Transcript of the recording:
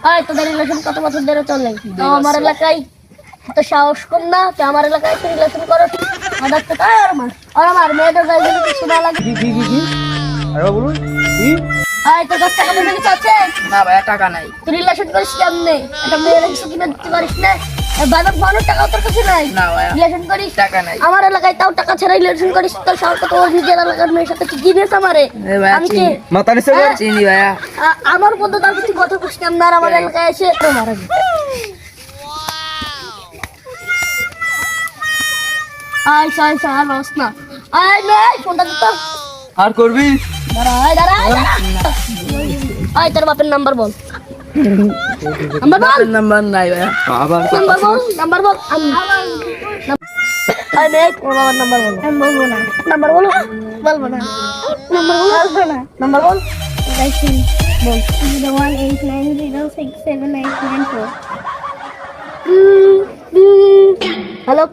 আয় তোদের রিলেশন কত বছর ধরে চলে? তো আমার এলাকায় তো সাহস কম না, তো আমার এলাকায় তো রিলেশন করো। আমার তো আর মেয়েদের গায়ে যদি কিছু না লাগে। কি আরে বলুন কি? আয় তোর কাছে টাকা পয়সা কিছু আছে? না ভাইয়া টাকা নাই। তুই রিলেশন করিস কেমনে? একটা মেয়ের কিছু কিনে দিতে পারিস না? বাজার বানোর টাকাও তোর কাছে নাই? না ভাইয়া রিলেশন করিস টাকা নাই। আমার এলাকায় তাও টাকা ছাড়া রিলেশন করিস? তোর সাহস কত? ওর নিজের এলাকার মেয়ের সাথে কি জিনিস আমারে? এ ভাইয়া আমি কি চিনি। মাথা নিচে হ্যাঁ? চিনি ভাইয়া। আমার মধ্যে তার কিছু কথা কইস না, আর আমার এলাকায় এসে মারা যাবে। আয় সাই সার রস না। আয় নে ফোনটা দিত। আর করবি? দাঁড়া আয় তোর বাপের নাম্বার বল। নাম্বার নাই ভাইয়া। আবার নাম্বার বল আয় নে তোর বাবার নাম্বার বল। আমি বলবো না। নাম্বার বলো। বলবো না। নাম্বার বল। বল 0189067894। হ্যালো